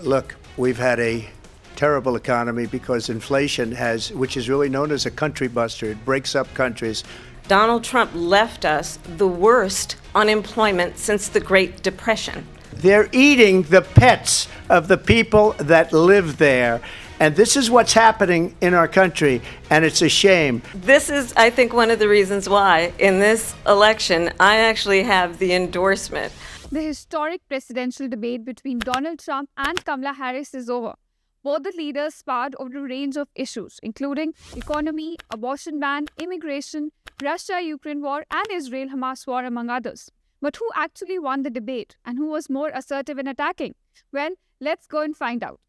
Look, we've had a terrible economy because inflation which is really known as a country buster. It breaks up countries. Donald Trump left us the worst unemployment since the Great Depression. They're eating the pets of the people that live there. And this is what's happening in our country, and it's a shame. This is, I think, one of the reasons why, in this election, I actually have the endorsement. The historic presidential debate between Donald Trump and Kamala Harris is over. Both the leaders sparred over a range of issues, including economy, abortion ban, immigration, Russia-Ukraine war, and Israel-Hamas war, among others. But who actually won the debate, and who was more assertive in attacking? Well, let's go and find out.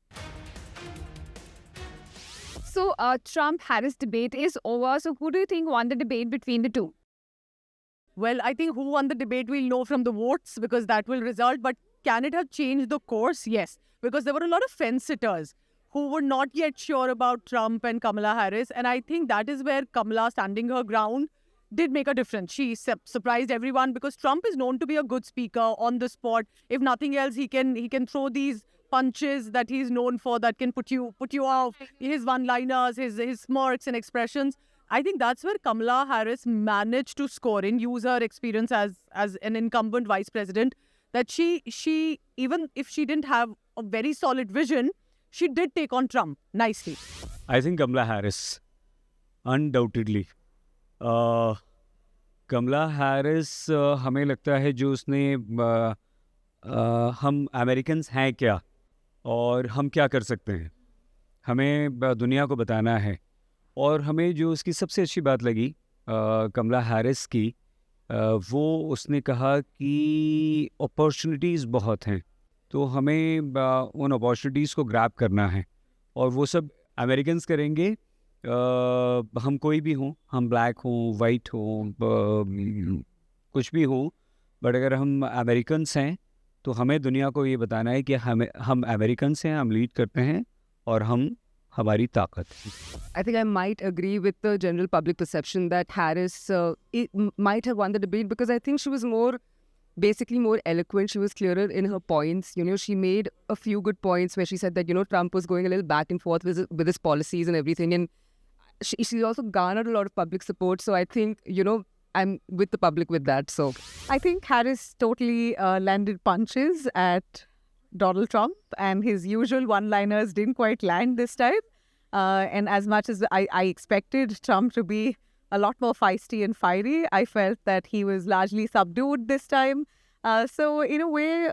So, Trump-Harris debate is over. So, who do you think won the debate between the two? Well, I think who won the debate we'll know from the votes because that will result. But can it have changed the course? Yes, because there were a lot of fence-sitters who were not yet sure about Trump and Kamala Harris. And I think that is where Kamala, standing her ground, did make a difference. She surprised everyone because Trump is known to be a good speaker on the spot. If nothing else, he can throw these punches that he's known for that can put you off. His one-liners, his smirks and expressions. I think that's where Kamala Harris managed to score in, use her experience as an incumbent vice president, that she even if she didn't have a very solid vision, she did take on Trump nicely. I think Kamala Harris, undoubtedly. Kamala Harris, हमें लगता है जो उसने हम Americans हैं क्या और हम क्या कर सकते हैं, हमें दुनिया को बताना है. और हमें जो उसकी सबसे अच्छी बात लगी कमला हैरिस की, वो उसने कहा कि अपॉर्चुनिटीज़ बहुत हैं, तो हमें उन अपॉर्चुनिटीज़ को ग्रैब करना है और वो सब अमेरिकन्स करेंगे. हम कोई भी हों, हम ब्लैक हों, वाइट हों, कुछ भी हों, बट अगर हम अमेरिकन्स हैं तो हमें दुनिया को ये बताना है कि हम अमेरिकन्स हैं, हम लीड करते हैं और हम हमारी ताकत. I think I might agree with the general public perception that Harris might have won the debate because I think she was more eloquent. She was clearer in her points. She made a few good points where she said that, Trump was going a little back and forth with his policies and everything. And she also garnered a lot of public support. So I think, I'm with the public with that. So I think Harris totally landed punches at Donald Trump, and his usual one-liners didn't quite land this time. And as much as I expected Trump to be a lot more feisty and fiery, I felt that he was largely subdued this time. So in a way,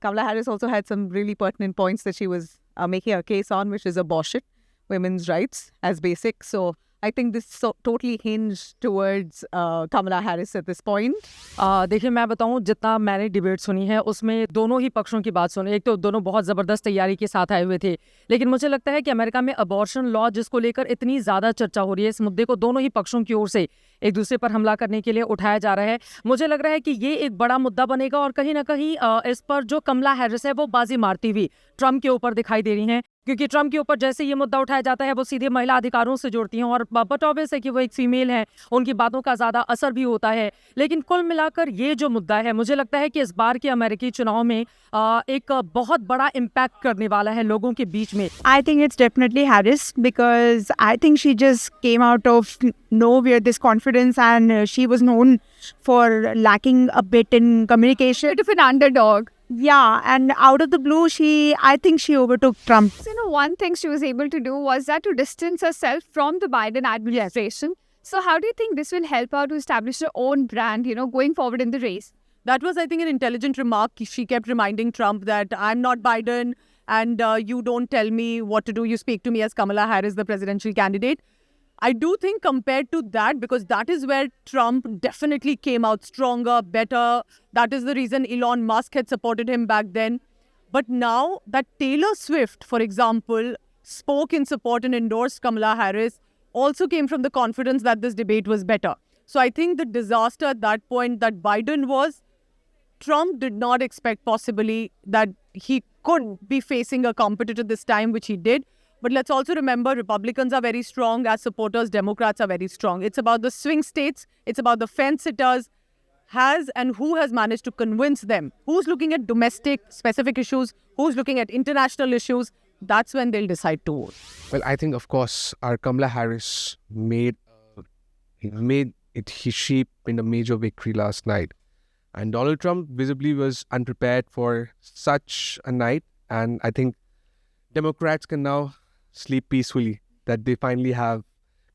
Kamala Harris also had some really pertinent points that she was making a case on, which is abortion, women's rights as basic. So I think this totally hinged towards Kamala Harris at this point. देखिए, मैं बताऊं, जितना मैंने debate सुनी है उसमें दोनों ही पक्षों की बात सुनी. एक तो दोनों बहुत ज़बरदस्त तैयारी के साथ आए हुए थे, लेकिन मुझे लगता है कि अमेरिका में अबॉर्शन लॉ जिसको लेकर इतनी ज़्यादा चर्चा हो रही है, इस मुद्दे को दोनों ही पक्षों की ओर से एक दूसरे पर हमला करने के लिए उठाया जा रहा है. मुझे लग रहा है कि ये एक बड़ा मुद्दा बनेगा और कहीं ना कहीं इस पर जो कमला हैरिस है वो बाजी मारती हुई ट्रम्प के ऊपर दिखाई दे रही हैं, क्योंकि ट्रम्प के ऊपर जैसे ये मुद्दा उठाया जाता है वो सीधे महिला अधिकारों से जुड़ती हैं और बट ऑब्वियस है कि वो एक फीमेल है, उनकी बातों का ज़्यादा असर भी होता है. लेकिन कुल मिलाकर ये जो मुद्दा है, मुझे लगता है कि इस बार के अमेरिकी चुनाव में एक बहुत बड़ा इम्पैक्ट करने वाला है लोगों के बीच में. I think it's definitely Harris because I think she just came out of nowhere, this confidence, and she was known for lacking a bit in communication. Bit of an underdog. Yeah, and out of the blue, I think she overtook Trump. So, one thing she was able to do was that to distance herself from the Biden administration. So, how do you think this will help her to establish her own brand, going forward in the race? That was, I think, an intelligent remark. She kept reminding Trump that I'm not Biden and you don't tell me what to do. You speak to me as Kamala Harris, the presidential candidate. I do think compared to that, because that is where Trump definitely came out stronger, better. That is the reason Elon Musk had supported him back then. But now that Taylor Swift, for example, spoke in support and endorsed Kamala Harris, also came from the confidence that this debate was better. So I think the disaster at that point that Biden was, Trump did not expect possibly that he could be facing a competitor this time, which he did. But let's also remember, Republicans are very strong as supporters. Democrats are very strong. It's about the swing states. It's about the fence-sitters. has and who has managed to convince them, who's looking at domestic specific issues, who's looking at international issues, that's when they'll decide to vote. Well, I think, of course, our Kamala Harris made she in a major victory last night. And Donald Trump visibly was unprepared for such a night. And I think Democrats can now sleep peacefully that they finally have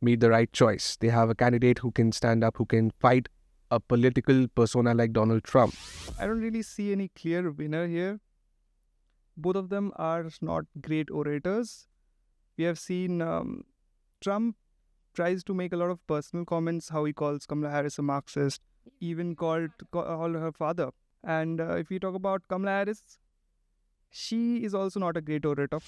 made the right choice. They have a candidate who can stand up, who can fight a political persona like Donald Trump. I don't really see any clear winner here. Both of them are not great orators. We have seen Trump tries to make a lot of personal comments, how he calls Kamala Harris a Marxist, even called her father. And if we talk about Kamala Harris, she is also not a great orator.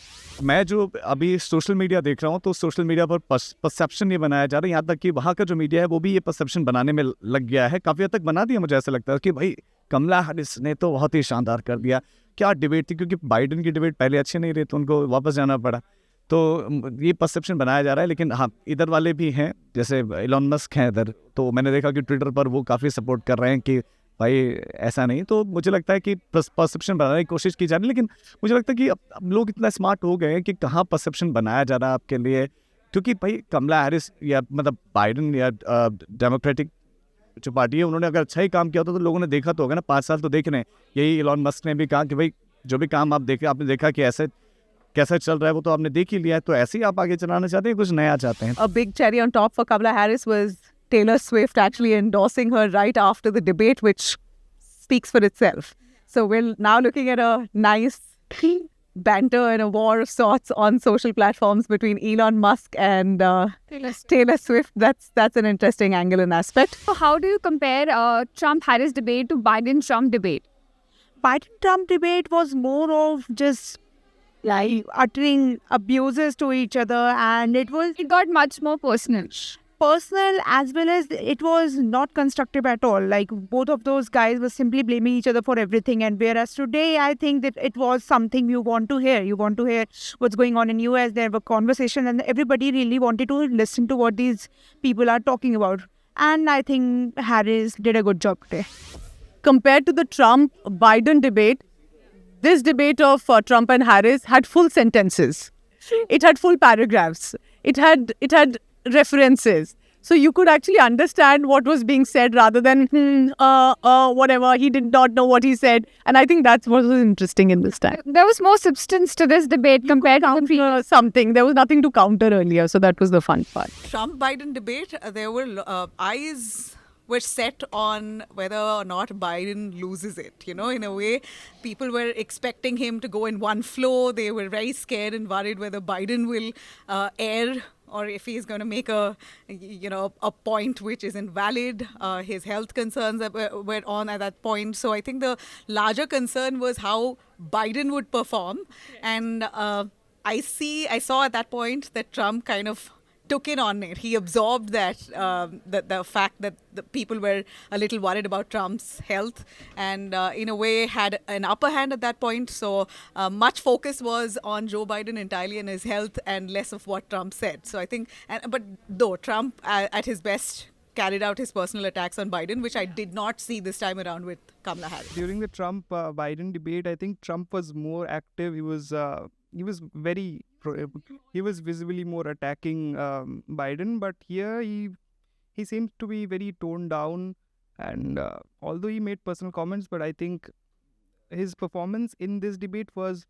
मैं जो अभी social media देख रहा हूँ तो social media पर perception ये बनाया जा रहा है, यहाँ तक कि वहाँ का जो मीडिया है वो भी ये परसेप्शन बनाने में लग गया है, काफ़ी हद तक बना दिया। मुझे ऐसा लगता है कि भाई कमला हैरिस ने तो बहुत ही शानदार कर दिया। क्या डिबेट थी, क्योंकि बाइडन की डिबेट पहले अच्छी नहीं रही तो उनको वापस जाना पड़ा, तो ये परसेप्शन बनाया जा रहा है। लेकिन हाँ, इधर वाले भी हैं, जैसे इलॉन मस्क हैं इधर, तो मैंने देखा कि ट्विटर पर वो काफ़ी सपोर्ट कर रहे हैं कि भाई ऐसा नहीं। तो मुझे लगता है कि परसेप्शन बनाने की कोशिश की जा रही है, लेकिन मुझे लगता है कि अब लोग इतना स्मार्ट हो गए हैं कि कहाँ परसेप्शन बनाया जा रहा है आपके लिए, क्योंकि भाई कमला हैरिस या मतलब बाइडन या डेमोक्रेटिक जो पार्टी है उन्होंने अगर अच्छा ही काम किया होता तो लोगों ने देखा तो होगा ना। 5 साल तो देख रहे हैं। यही इलॉन मस्क ने भी कहा कि भाई जो भी काम आप देखे, आपने देखा कि ऐसे कैसा चल रहा है वो तो आपने देख ही लिया है, तो ऐसे ही आप आगे चलाना चाहते हैं, कुछ नया चाहते हैं। A big cherry on top for Kamala Harris was Taylor Swift actually endorsing her right after the debate, which speaks for itself. So we're now looking at a nice banter and a war of sorts on social platforms between Elon Musk and Taylor Swift. That's an interesting angle and aspect. So how do you compare Trump-Harris debate to Biden-Trump debate? Biden-Trump debate was more of just like uttering abuses to each other, and it got much more personal. As well as it was not constructive at all. Like both of those guys were simply blaming each other for everything, and whereas today I think that it was something you want to hear. You want to hear what's going on in US. There were conversations and everybody really wanted to listen to what these people are talking about. And I think Harris did a good job today. Compared to the Trump-Biden debate, this debate of Trump and Harris had full sentences. It had full paragraphs. It had references. So you could actually understand what was being said rather than, whatever, he did not know what he said. And I think that's what was interesting in this time. There was more substance to this debate compared to the previous. Something. There was nothing to counter earlier. So that was the fun part. Trump-Biden debate, there were eyes were set on whether or not Biden loses it. You know, in a way, people were expecting him to go in one flow. They were very scared and worried whether Biden will err or if he's going to make a point which is invalid. His health concerns were on at that point. So I think the larger concern was how Biden would perform. And I saw at that point that Trump kind of took in on it. He absorbed that the fact that the people were a little worried about Trump's health, and in a way had an upper hand at that point. So much focus was on Joe Biden entirely and his health, and less of what Trump said. So I think, but though Trump at his best carried out his personal attacks on Biden, which I did not see this time around with Kamala Harris. During the Trump-Biden debate, I think Trump was more active. He was visibly more attacking Biden, but here he seems to be very toned down. And although he made personal comments, but I think his performance in this debate was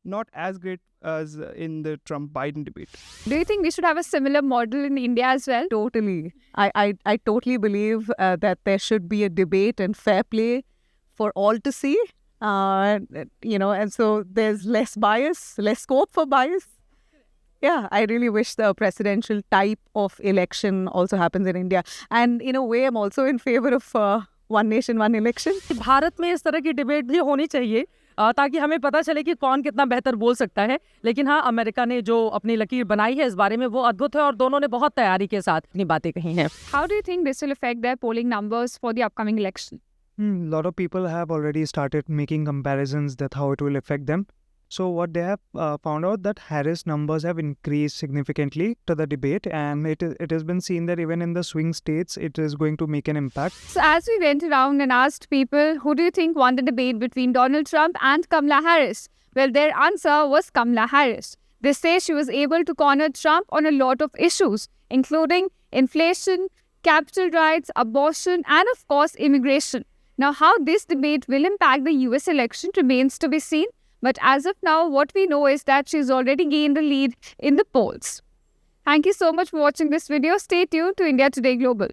not as great as in the Trump-Biden debate. Do you think we should have a similar model in India as well? Totally. I totally believe that there should be a debate and fair play for all to see. And so there's less bias, less scope for bias. Yeah, I really wish the presidential type of election also happens in India. And in a way, I'm also in favor of one nation, one election. Bharat में इस तरह की debate भी होनी चाहिए ताकि हमें पता चले कि कौन कितना बेहतर बोल सकता है। लेकिन हाँ, अमेरिका ने जो अपनी लकीर बनाई है इस बारे में वो अद्भुत है और दोनों ने बहुत तैयारी के साथ अपनी बातें कही हैं। How do you think this will affect their polling numbers for the upcoming election? A lot of people have already started making comparisons that how it will affect them. So what they have found out that Harris numbers have increased significantly to the debate, and it has been seen that even in the swing states, it is going to make an impact. So, as we went around and asked people, who do you think won the debate between Donald Trump and Kamala Harris? Well, their answer was Kamala Harris. They say she was able to corner Trump on a lot of issues, including inflation, capital rights, abortion, and of course, immigration. Now, how this debate will impact the US election remains to be seen. But as of now, what we know is that she's already gained a lead in the polls. Thank you so much for watching this video. Stay tuned to India Today Global.